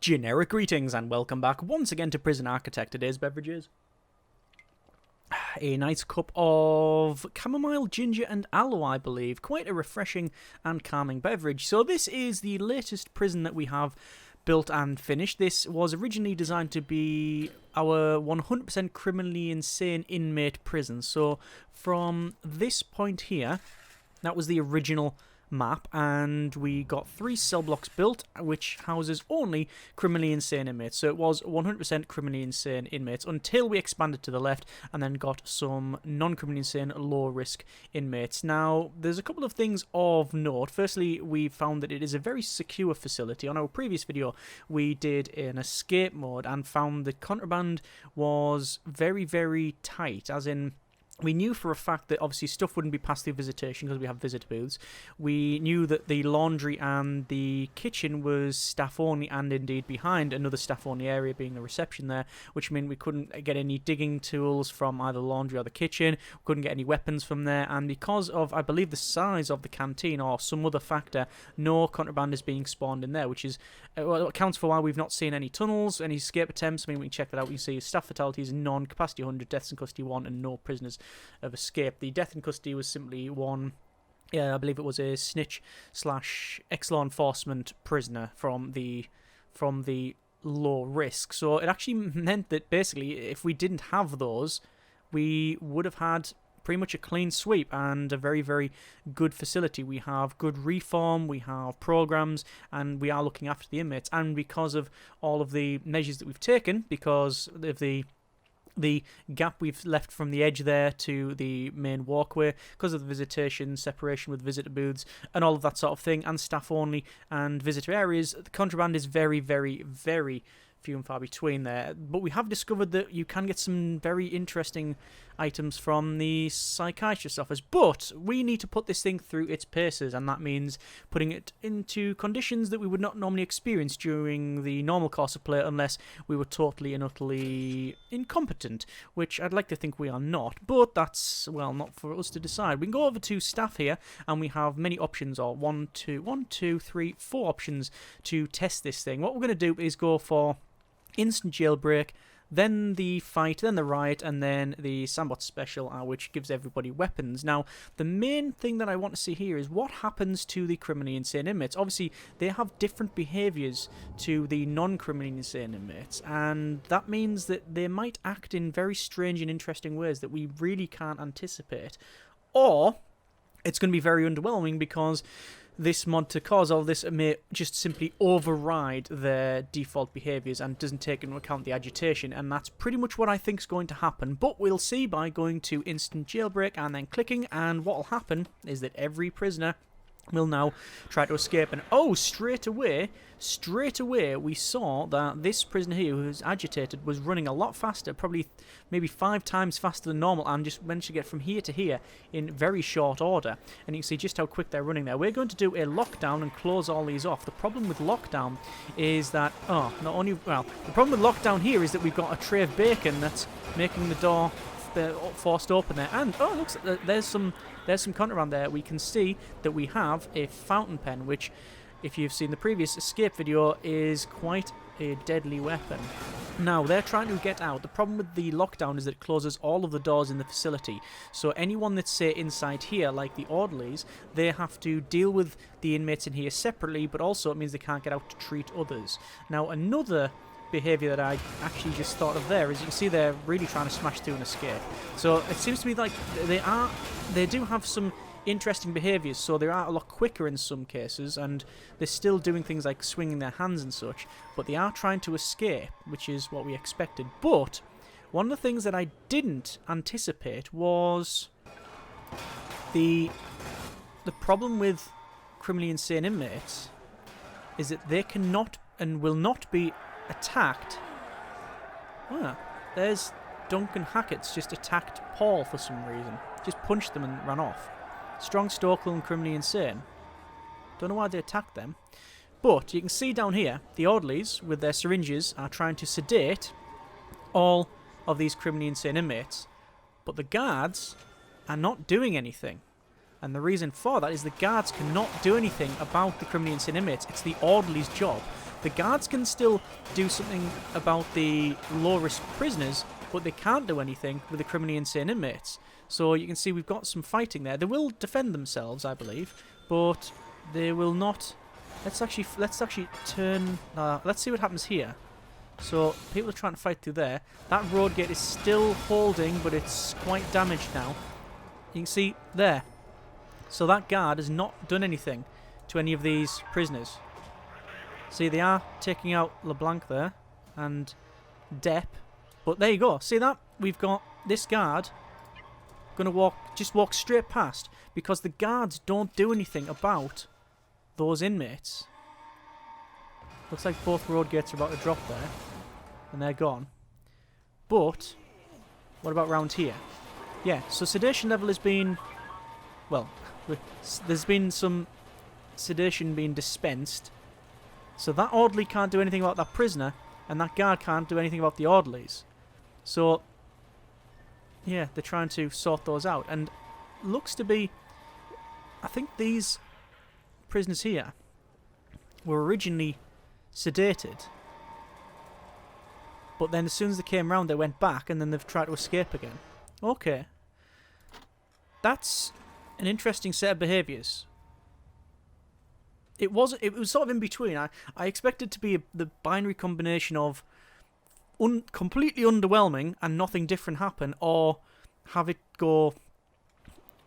Generic greetings and welcome back once again to Prison Architect. Today's beverages: a nice cup of chamomile, ginger and aloe, I believe. Quite a refreshing and calming beverage. So this is the latest prison that we have built and finished. This was originally designed to be our 100% criminally insane inmate prison. So from this point here, that was the original map, and we got 3 cell blocks built which houses only criminally insane inmates. So it was 100% criminally insane inmates until we expanded to the left and then got some non-criminally insane low risk inmates. Now there's a couple of things of note. Firstly, we found that it is a very secure facility. On our previous video we did an escape mode and found that contraband was very tight, as in we knew for a fact that obviously stuff wouldn't be passed through visitation because we have visitor booths. We knew that the laundry and the kitchen was staff only, and indeed behind another staff only area being the reception there, which meant we couldn't get any digging tools from either the laundry or the kitchen. We couldn't get any weapons from there, and because of, I believe, the size of the canteen or some other factor, no contraband is being spawned in there, which is accounts for why we've not seen any tunnels, any escape attempts. I mean, we can check that out. We can see staff fatalities, none, capacity 100, deaths in custody 1, and no prisoners of escape. The death in custody was simply one, I believe it was a snitch / ex-law enforcement prisoner from the low risk. So it actually meant that basically if we didn't have those, we would have had pretty much a clean sweep and a very good facility. We have good reform, we have programs, and we are looking after the inmates. And because of all of the measures that we've taken, because of the gap we've left from the edge there to the main walkway, because of the visitation, separation with visitor booths, and all of that sort of thing, and staff only and visitor areas, the contraband is very few and far between there. But we have discovered that you can get some very interesting items from the psychiatrist's office, but we need to put this thing through its paces, and that means putting it into conditions that we would not normally experience during the normal course of play unless we were totally and utterly incompetent, which I'd like to think we are not, but that's, well, not for us to decide. We can go over to staff here, and we have many options, or 4 options to test this thing. What we're going to do is go for instant jailbreak, then the fight, then the riot, and then the Sandbot special, which gives everybody weapons. Now, the main thing that I want to see here is what happens to the criminally insane inmates. Obviously, they have different behaviours to the non-criminally insane inmates, and that means that they might act in very strange and interesting ways that we really can't anticipate. Or it's going to be very underwhelming because this mod to cause all this may just simply override their default behaviours and doesn't take into account the agitation, and that's pretty much what I think is going to happen. But we'll see by going to instant jailbreak and then clicking, and what will happen is that every prisoner will now try to escape. And straight away we saw that this prisoner here who was agitated was running a lot faster, probably maybe 5 times faster than normal, and just managed to get from here to here in very short order. And you can see just how quick they're running there. We're going to do a lockdown and close all these off. The problem with lockdown is that the problem with lockdown here is that we've got a tray of bacon that's making the door forced open there, and looks, there's some contraband there. We can see that we have a fountain pen, which, if you've seen the previous escape video, is quite a deadly weapon. Now, they're trying to get out. The problem with the lockdown is that it closes all of the doors in the facility. So anyone that's, say, inside here, like the orderlies, they have to deal with the inmates in here separately, but also it means they can't get out to treat others. Now, another behaviour that I actually just thought of there is, you can see they're really trying to smash through an escape. So it seems to me like they do have some interesting behaviours, so they are a lot quicker in some cases, and they're still doing things like swinging their hands and such, but they are trying to escape, which is what we expected. But one of the things that I didn't anticipate was the problem with criminally insane inmates is that they cannot and will not be attacked. There's Duncan Hackett's just attacked Paul for some reason. Just punched them and ran off. Strong, Stokel, and criminally insane. Don't know why they attacked them. But you can see down here, the orderlies with their syringes are trying to sedate all of these criminally insane inmates. But the guards are not doing anything. And the reason for that is the guards cannot do anything about the criminally insane inmates. It's the orderly's job. The guards can still do something about the low-risk prisoners, but they can't do anything with the criminally insane inmates. So you can see we've got some fighting there. They will defend themselves, I believe, but they will not. Let's actually turn. Let's see what happens here. So people are trying to fight through there. That road gate is still holding, but it's quite damaged now. You can see there. So that guard has not done anything to any of these prisoners. See, they are taking out LeBlanc there and Depp. But there you go. See that? We've got this guard going to just walk straight past because the guards don't do anything about those inmates. Looks like both road gates are about to drop there. And they're gone. But what about round here? Yeah, so sedation level has been... Well, there's been some sedation being dispensed. So that orderly can't do anything about that prisoner, and that guard can't do anything about the orderlies. So, yeah, they're trying to sort those out. And looks to be... I think these prisoners here were originally sedated. But then as soon as they came round, they went back, and then they've tried to escape again. Okay. That's an interesting set of behaviours. It was sort of in between. I expected to be the binary combination of completely underwhelming and nothing different happen, or have it go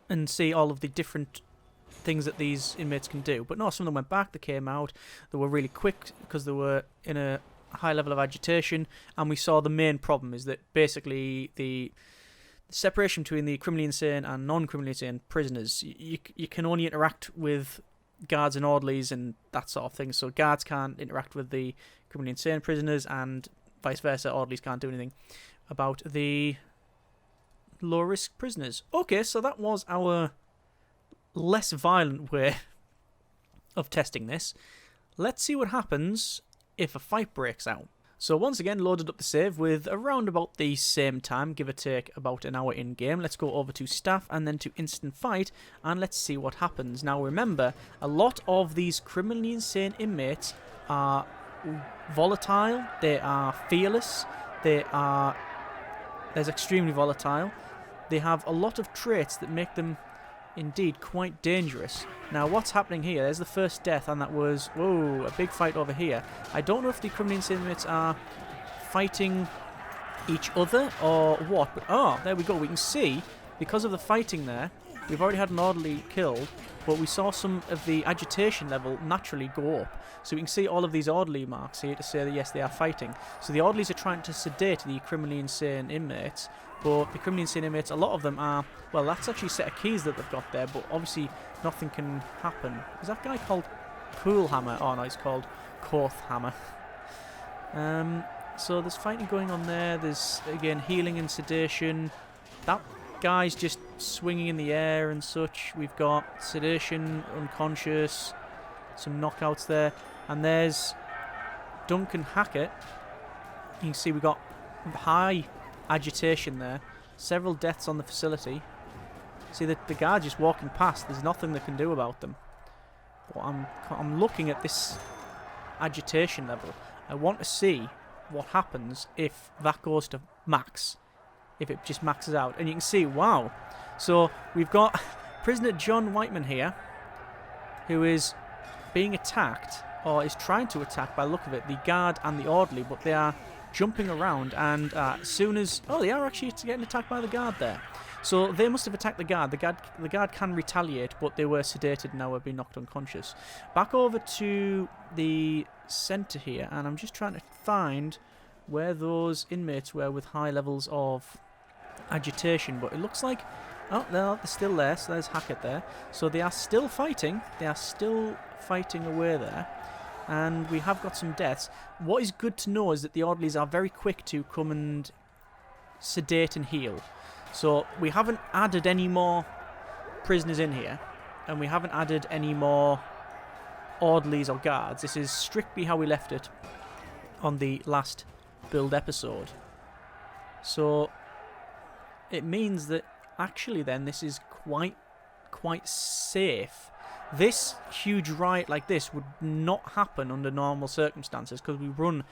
and see all of the different things that these inmates can do. But no, some of them went back, they came out, they were really quick because they were in a high level of agitation, and we saw the main problem is that basically the separation between the criminally insane and non-criminally insane prisoners, you can only interact with guards and orderlies and that sort of thing. So guards can't interact with the criminally insane prisoners, and vice versa, orderlies can't do anything about the low-risk prisoners. Okay, so that was our less violent way of testing this. Let's see what happens if a fight breaks out. So once again, loaded up the save with around about the same time, give or take about an hour in-game. Let's go over to staff and then to instant fight, and let's see what happens. Now remember, a lot of these criminally insane inmates are volatile, they are fearless, there's extremely volatile. They have a lot of traits that make them indeed quite dangerous. Now what's happening here? There's the first death, and that was, whoa, a big fight over here. I don't know if the criminally insane inmates are fighting each other or what, but oh, there we go. We can see, because of the fighting there, we've already had an orderly killed, but we saw some of the agitation level naturally go up. So we can see all of these orderly marks here to say that yes, they are fighting. So the orderlies are trying to sedate the criminally insane inmates, but the criminally insane inmates, a lot of them are, well, that's actually a set of keys that they've got there, but obviously nothing can happen. Is that guy called Poolhammer? Oh no, he's called Korthhammer. So there's fighting going on there. There's, again, healing and sedation. That guy's just swinging in the air and such. We've got sedation, unconscious, some knockouts there. And there's Duncan Hackett. You can see we've got high agitation there. Several deaths on the facility. See, the guard just walking past. There's nothing they can do about them. But I'm looking at this agitation level. I want to see what happens if that goes to max. If it just maxes out. And you can see, wow. So we've got prisoner John Whiteman here, who is being attacked, or is trying to attack by the look of it, the guard and the orderly, but they are jumping around, and as soon as... Oh, they are actually getting attacked by the guard there. So they must have attacked the guard. The guard can retaliate, but they were sedated and now have been knocked unconscious. Back over to the centre here, and I'm just trying to find where those inmates were with high levels of agitation, but it looks like... Oh, they're still there, so there's Hackett there. So they are still fighting. They are still fighting away there. And we have got some deaths. What is good to know is that the orderlies are very quick to come and sedate and heal. So we haven't added any more prisoners in here, and we haven't added any more orderlies or guards. This is strictly how we left it on the last build episode. So it means that actually then this is quite safe. This huge riot like this would not happen under normal circumstances because we run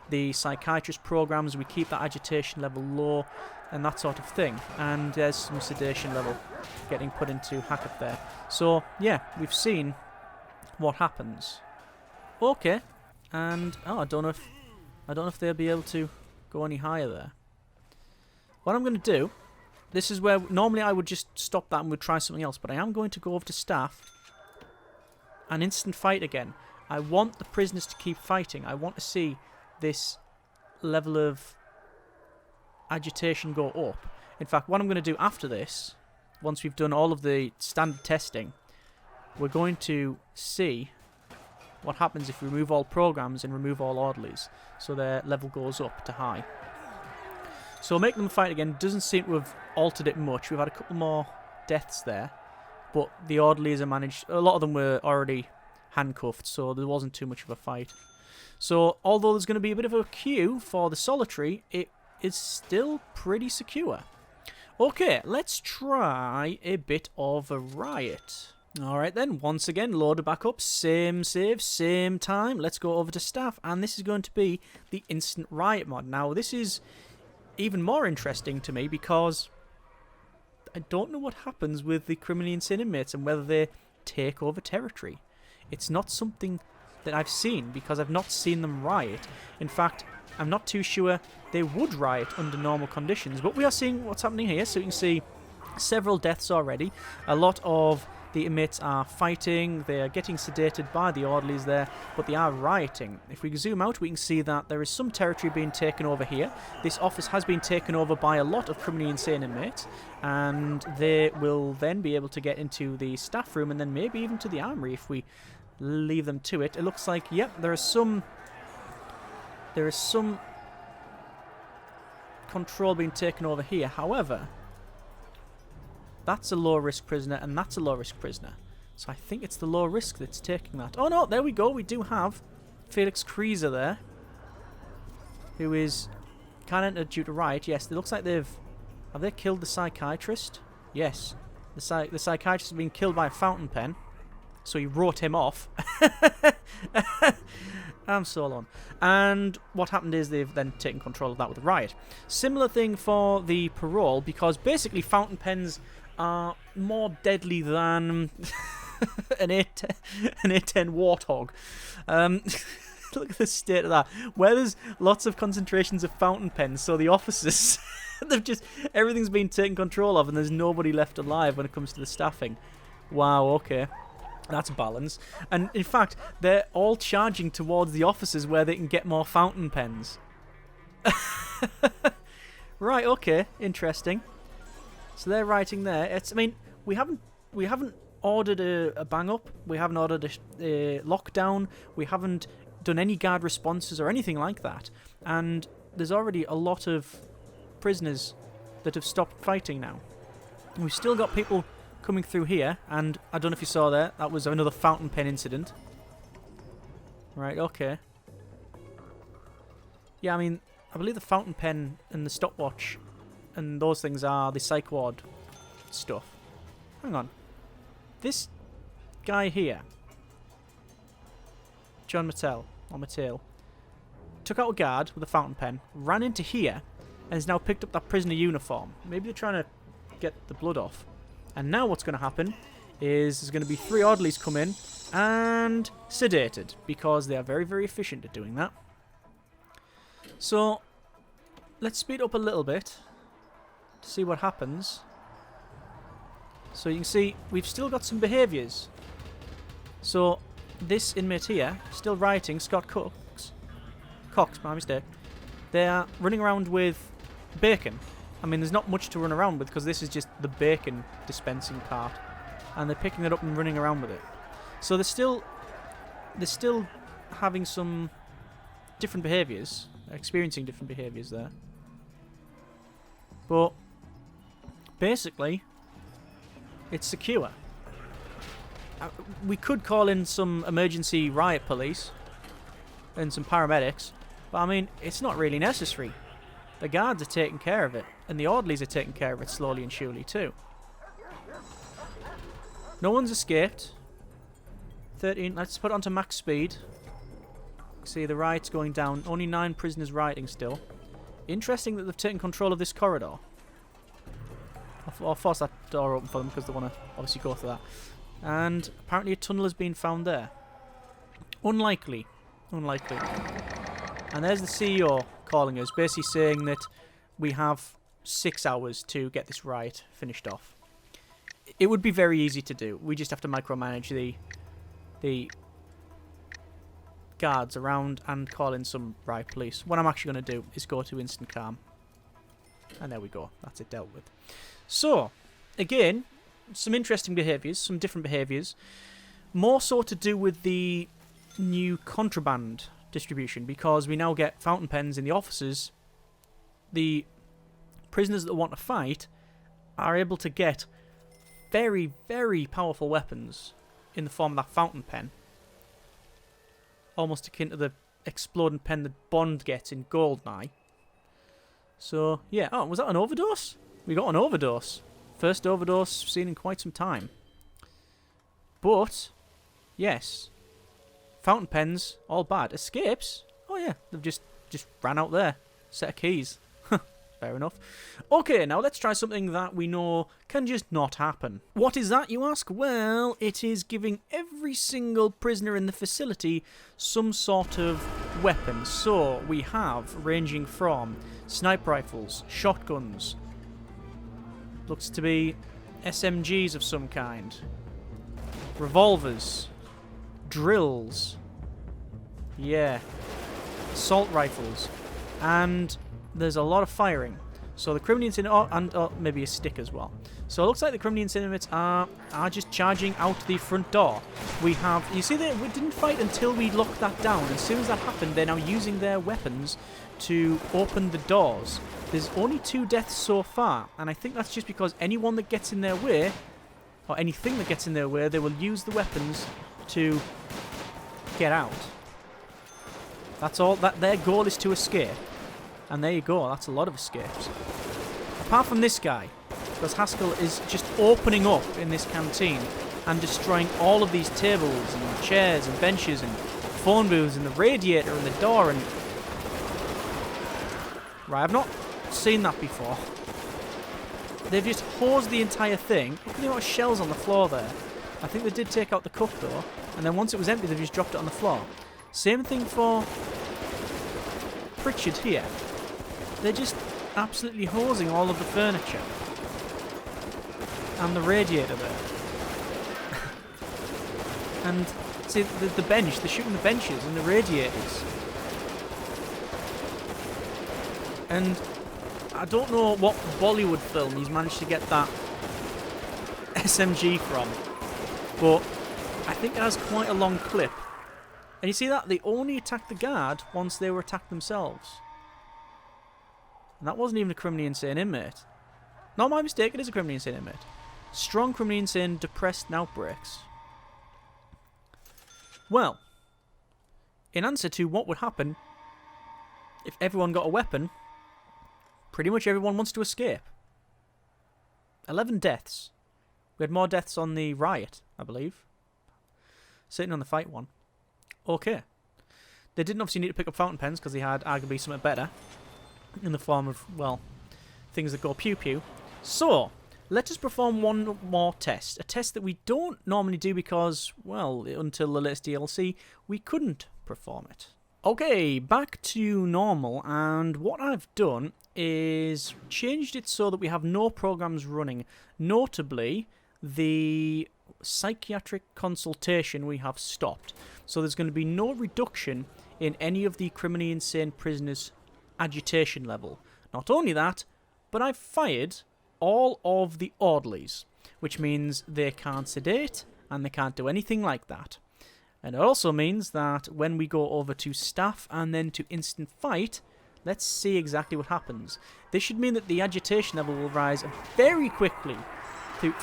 the psychiatrist programs, we keep that agitation level low and that sort of thing. And there's some sedation level getting put into Hackett there. So yeah, we've seen what happens. Okay, and I don't know if they'll be able to go any higher there. What I'm going to do, this is where normally I would just stop that and we'd try something else, but I am going to go over to staff and instant fight again. I want the prisoners to keep fighting. I want to see this level of agitation go up. In fact, what I'm going to do after this, once we've done all of the standard testing, we're going to see what happens if we remove all programs and remove all orderlies, so their level goes up to high. So make them fight again doesn't seem to have altered it much. We've had a couple more deaths there, but the orderlies are managed. A lot of them were already handcuffed, so there wasn't too much of a fight. So although there's going to be a bit of a queue for the solitary, it is still pretty secure. Okay, let's try a bit of a riot. Alright then, once again, loaded back up, same save, same time. Let's go over to staff, and this is going to be the instant riot mod. Now, this is even more interesting to me because I don't know what happens with the criminally insane inmates and whether they take over territory. It's not something that I've seen because I've not seen them riot. In fact, I'm not too sure they would riot under normal conditions, but we are seeing what's happening here. So you can see several deaths already. A lot of the inmates are fighting, they are getting sedated by the orderlies there, but they are rioting. If we zoom out, we can see that there is some territory being taken over here. This office has been taken over by a lot of criminally insane inmates, and they will then be able to get into the staff room and then maybe even to the armory if we leave them to it. It looks like, yep, there is some control being taken over here. However, that's a low-risk prisoner, and that's a low-risk prisoner. So I think it's the low risk that's taking that. Oh no, there we go. We do have Felix Krieser there, who is can't enter due to riot. Yes, it looks like have they killed the psychiatrist? Yes, the psychiatrist has been killed by a fountain pen, so he wrote him off. I'm so alone. And what happened is they've then taken control of that with the riot. Similar thing for the parole, because basically fountain pens are more deadly than an A10 Warthog. Look at the state of that. Where there's lots of concentrations of fountain pens, so the officers, everything's been taken control of, and there's nobody left alive when it comes to the staffing. Wow, okay. That's balance. And in fact, they're all charging towards the officers where they can get more fountain pens. Right, okay, interesting. So they're writing there. I mean, we haven't ordered a bang up. We haven't ordered a lockdown. We haven't done any guard responses or anything like that. And there's already a lot of prisoners that have stopped fighting now. We've still got people coming through here, and I don't know if you saw that. That was another fountain pen incident. Right, okay. Yeah, I mean, I believe the fountain pen and the stopwatch and those things are the Psych Ward stuff. Hang on. This guy here, John Mattel, or Mattel, took out a guard with a fountain pen, ran into here, and has now picked up that prisoner uniform. Maybe they're trying to get the blood off. And now what's going to happen is there's going to be 3 orderlies come in and sedated, because they are very, very efficient at doing that. So let's speed up a little bit to see what happens. So you can see we've still got some behaviours. So this inmate here, still rioting, Scott Cox, my mistake. They are running around with bacon. I mean, there's not much to run around with because this is just the bacon dispensing cart, and they're picking it up and running around with it. So they're still having some different behaviours, experiencing different behaviours there. But basically, it's secure. We could call in some emergency riot police and some paramedics, but I mean, it's not really necessary. The guards are taking care of it, and the orderlies are taking care of it slowly and surely too. No one's escaped. 13. Let's put it onto max speed. See, the riot's going down. Only 9 prisoners rioting still. Interesting that they've taken control of this corridor. I'll force that door open for them because they want to obviously go through that. And apparently a tunnel has been found there. Unlikely. Unlikely. And there's the CEO calling us, basically saying that we have 6 hours to get this riot finished off. It would be very easy to do. We just have to micromanage the guards around and call in some riot police. What I'm actually going to do is go to instant calm. And there we go. That's it dealt with. So, again, some interesting behaviours, some different behaviours. More so to do with the new contraband distribution, because we now get fountain pens in the offices. The prisoners that want to fight are able to get very, very powerful weapons in the form of that fountain pen. Almost akin to the exploding pen that Bond gets in Goldeneye. So, yeah. Oh, was that an overdose? We got an overdose. First overdose seen in quite some time. But, yes. Fountain pens, all bad. Escapes? Oh yeah, they've just ran out there. Set of keys. Fair enough. Okay, now let's try something that we know can just not happen. What is that, you ask? Well, it is giving every single prisoner in the facility some sort of weapon. So, we have ranging from sniper rifles, shotguns, looks to be SMGs of some kind, revolvers, drills, yeah, assault rifles, and there's a lot of firing. So the criminal incident, and maybe a stick as well. So it looks like the criminal incidents are just charging out the front door. We have, you see that we didn't fight until we locked that down. As soon as that happened, they're now using their weapons to open the doors. There's only 2 deaths so far, and I think that's just because anyone that gets in their way, or anything that gets in their way, they will use the weapons to get out. That's all. That their goal is to escape. And there you go, that's a lot of escapes. Apart from this guy, because Haskell is just opening up in this canteen and destroying all of these tables and chairs and benches and phone booths and the radiator and the door and... Right, I've not seen that before. They've just hosed the entire thing. Look at the amount of shells on the floor there. I think they did take out the cook though, and then once it was empty they've just dropped it on the floor. Same thing for Pritchard here. They're just absolutely hosing all of the furniture. And the radiator there. And see, the bench, they're shooting the benches and the radiators. And I don't know what Bollywood film he's managed to get that SMG from. But I think it has quite a long clip. And you see that? They only attacked the guard once they were attacked themselves. And that wasn't even a criminally insane inmate. Not my mistake, it is a criminally insane inmate. Strong criminally insane, depressed, and outbreaks. Well, in answer to what would happen if everyone got a weapon, pretty much everyone wants to escape. 11 deaths. We had more deaths on the riot, I believe. Sitting on the fight one. Okay. They didn't obviously need to pick up fountain pens because they had arguably something better. In the form of, well, things that go pew-pew. So, let us perform one more test. A test that we don't normally do because, well, until the latest DLC, we couldn't perform it. Okay, back to normal, and what I've done is changed it so that we have no programs running. Notably, the psychiatric consultation we have stopped. So there's going to be no reduction in any of the criminally insane prisoners' agitation level. Not only that, but I've fired all of the orderlies, which means they can't sedate and they can't do anything like that. And it also means that when we go over to staff and then to instant fight, let's see exactly what happens. This should mean that the agitation level will rise very quickly to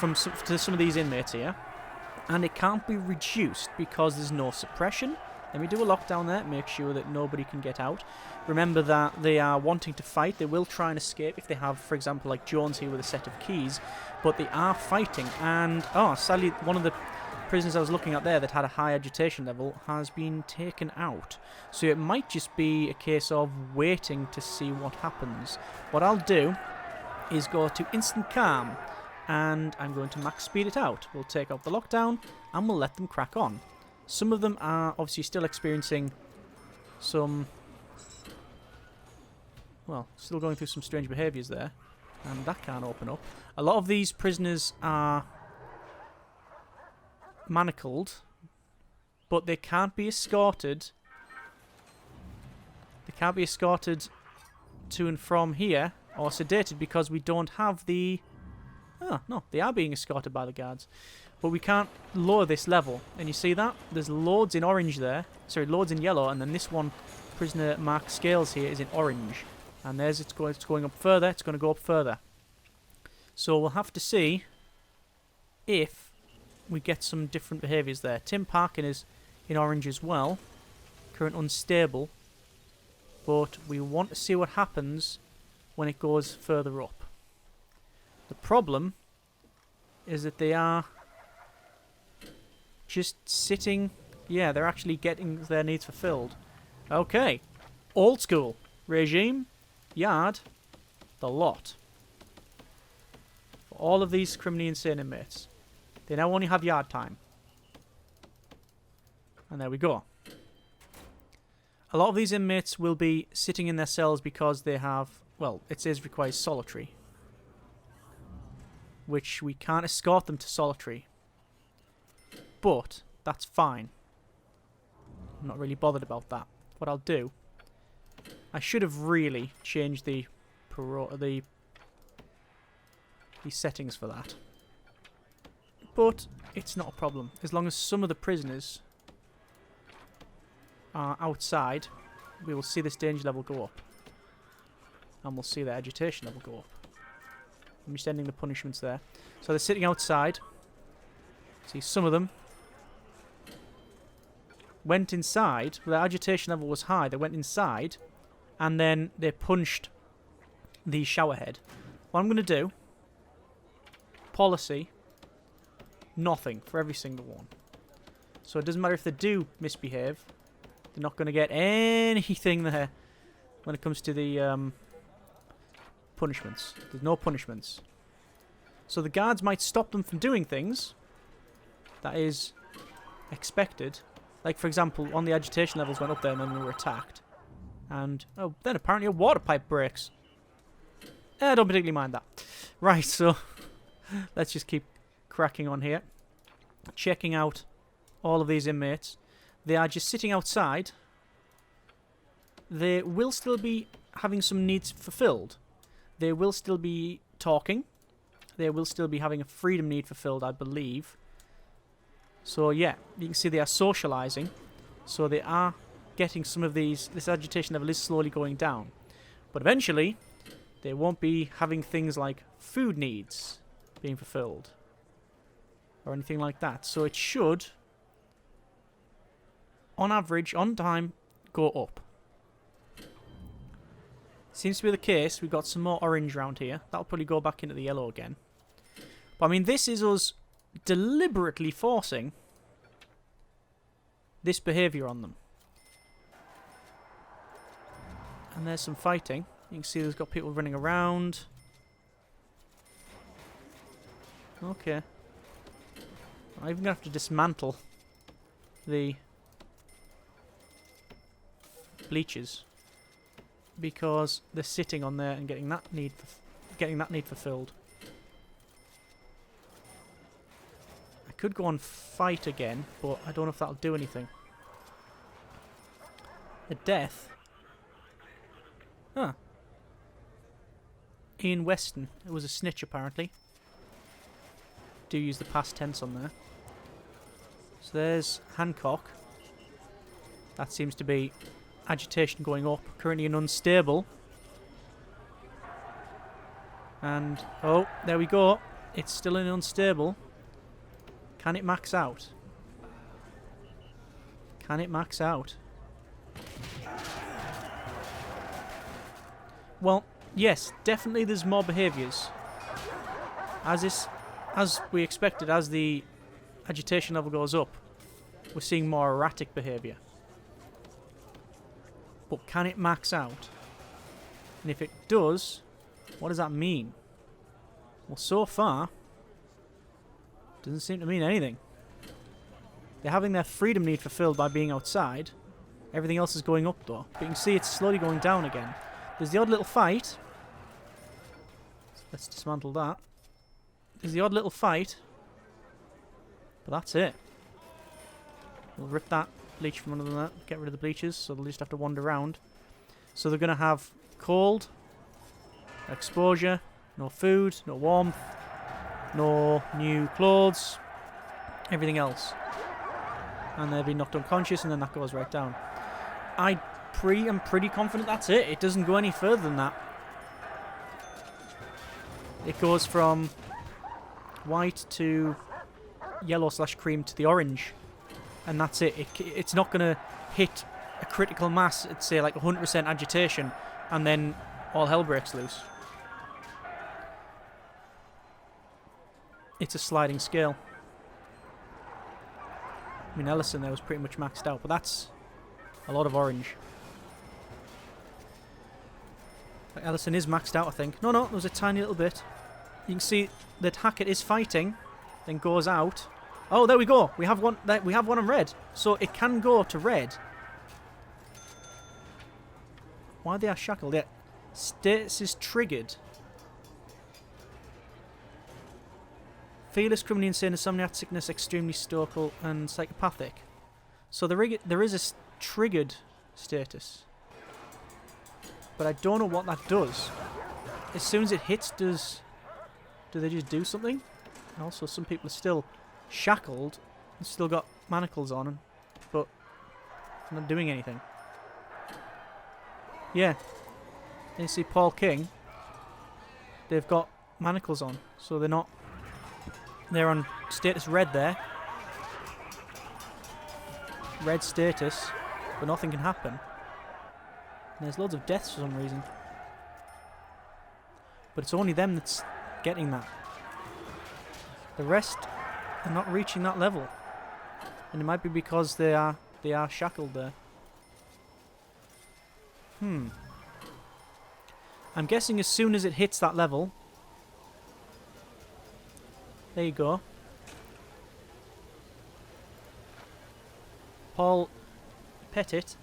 some of these inmates here, and it can't be reduced because there's no suppression. Let me do a lockdown there, make sure that nobody can get out. Remember that they are wanting to fight. They will try and escape if they have, for example, like Jones here with a set of keys, but they are fighting. And, oh, sadly, one of the prisoners I was looking at there that had a high agitation level has been taken out. So it might just be a case of waiting to see what happens. What I'll do is go to instant calm, and I'm going to max speed it out. We'll take out the lockdown, and we'll let them crack on. Some of them are obviously still experiencing some... well, still going through some strange behaviours there. And that can't open up. A lot of these prisoners are manacled, but they can't be escorted. They can't be escorted to and from here or sedated because we don't have the... oh, no, they are being escorted by the guards. But we can't lower this level. And you see that? There's loads in orange there. Sorry, loads in yellow. And then this one, prisoner marked scales here, is in orange. And there's it's going up further. It's going to go up further. So we'll have to see if we get some different behaviours there. Tim Parkin is in orange as well. Current unstable. But we want to see what happens when it goes further up. The problem is that they are just sitting... yeah, they're actually getting their needs fulfilled. Okay. Old school. Regime. Yard. The lot. For all of these criminally insane inmates. They now only have yard time. And there we go. A lot of these inmates will be sitting in their cells because they have... well, it says requires solitary. Which we can't escort them to solitary. But that's fine. I'm not really bothered about that. What I'll do... I should have really changed the settings for that. But it's not a problem. As long as some of the prisoners are outside, we will see this danger level go up. And we'll see their agitation level go up. I'm just ending the punishments there. So they're sitting outside. See, some of them went inside. Their agitation level was high. They went inside. And then they punched the shower head. What I'm going to do... policy... nothing for every single one. So it doesn't matter if they do misbehave. They're not going to get anything there when it comes to the punishments. There's no punishments. So the guards might stop them from doing things. That is expected. Like, for example, on the agitation levels went up there and then they were attacked. And, oh, then apparently a water pipe breaks. I don't particularly mind that. Right, so let's just keep cracking on here. Checking out all of these inmates. They are just sitting outside. They will still be having some needs fulfilled. They will still be talking. They will still be having a freedom need fulfilled, I believe. So yeah, you can see they are socialising. So they are getting some of these... this agitation level is slowly going down. But eventually, they won't be having things like food needs being fulfilled. Or anything like that. So it should, on average, on time, go up. Seems to be the case. We've got some more orange around here. That'll probably go back into the yellow again. But I mean, this is us deliberately forcing this behaviour on them. And there's some fighting. You can see there's got people running around. Okay. I'm even going to have to dismantle the bleachers because they're sitting on there and getting that need fulfilled. I could go and fight again, but I don't know if that'll do anything. A death. Huh. Ian Weston. It was a snitch, apparently. Do use the past tense on there. So there's Hancock. That seems to be agitation going up. Currently an unstable. And, oh, there we go. It's still an unstable. Can it max out? Can it max out? Well, yes, definitely there's more behaviours. As we expected, as the agitation level goes up, we're seeing more erratic behaviour. But can it max out? And if it does, what does that mean? Well, so far, doesn't seem to mean anything. They're having their freedom need fulfilled by being outside. Everything else is going up though. But you can see it's slowly going down again. There's the odd little fight. Let's dismantle that. There's the odd little fight. But that's it. We'll rip that bleach from under that. Get rid of the bleachers so they'll just have to wander around. So they're going to have cold, exposure, no food, no warmth, no new clothes, everything else. And they'll be knocked unconscious and then that goes right down. I'm pretty confident that's it. It doesn't go any further than that. It goes from white to yellow/cream to the orange. And that's it. It's not going to hit a critical mass at, say, like 100% agitation, and then all hell breaks loose. It's a sliding scale. I mean, Ellison there was pretty much maxed out, but that's a lot of orange. Ellison is maxed out, I think. No, there was a tiny little bit. You can see that Hackett is fighting, then goes out. Oh, there we go. We have one. We have one on red, so it can go to red. Why they are shackled? Yeah, status is triggered. Fearless, criminally insane, insomniac, sickness, extremely stoical, and psychopathic. So there is a triggered status, but I don't know what that does. As soon as it hits, do they just do something? And also, some people are still shackled and still got manacles on, but not doing anything. Yeah. Then you see Paul King. They've got manacles on, so they're not. They're on status red there. Red status, but nothing can happen. And there's loads of deaths for some reason. But it's only them that's getting that. The rest are not reaching that level. And it might be because they are shackled there. I'm guessing as soon as it hits that level. There you go. Paul Pettit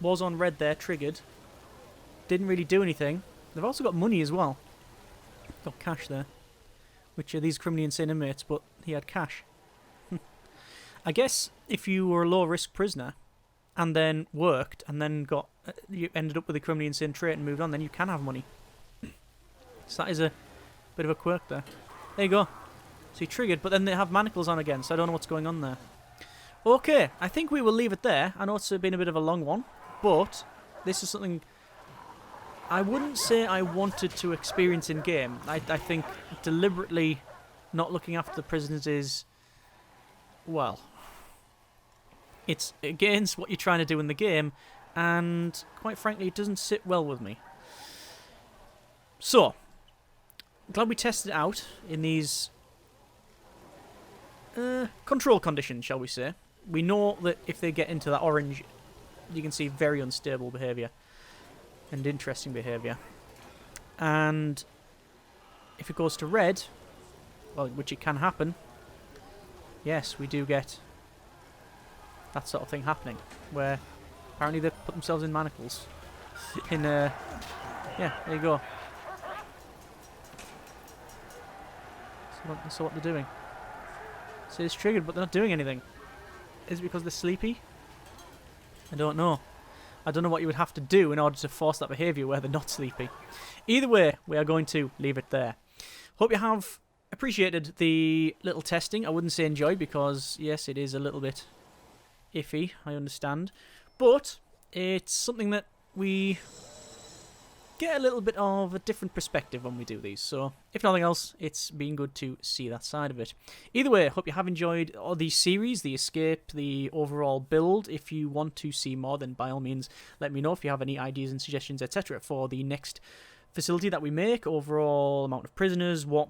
was on red there, triggered. Didn't really do anything. They've also got money as well. Got cash there. Which are these criminally insane inmates, but he had cash. I guess if you were a low-risk prisoner and then worked and then you ended up with a criminally insane trait and moved on, then you can have money. So that is a bit of a quirk there. There you go. So he triggered, but then they have manacles on again, so I don't know what's going on there. Okay, I think we will leave it there. I know it's been a bit of a long one, but this is something I wouldn't say I wanted to experience in-game. I think deliberately not looking after the prisoners is, well, it's against what you're trying to do in the game, and quite frankly, it doesn't sit well with me. So, glad we tested it out in these control conditions, shall we say. We know that if they get into that orange, you can see very unstable behaviour and interesting behaviour. And if it goes to red, well, which it can happen, yes, we do get that sort of thing happening, where apparently they put themselves in manacles. Yeah, there you go. So what they're doing. So it's triggered, but they're not doing anything. Is it because they're sleepy? I don't know. I don't know what you would have to do in order to force that behaviour where they're not sleepy. Either way, we are going to leave it there. Hope you have appreciated the little testing. I wouldn't say enjoy because, yes, it is a little bit iffy, I understand. But it's something that we get a little bit of a different perspective when we do these. So, if nothing else, it's been good to see that side of it. Either way, I hope you have enjoyed all these series, the escape, the overall build. If you want to see more, then by all means, let me know if you have any ideas and suggestions, etc. for the next facility that we make, overall amount of prisoners, what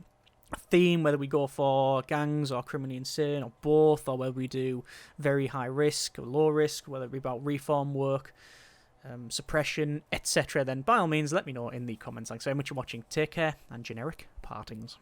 theme, whether we go for gangs or criminally insane or both, or whether we do very high risk or low risk, whether it be about reform work, suppression, etc., then by all means let me know in the comments. Thanks very much for watching. Take care, and generic partings.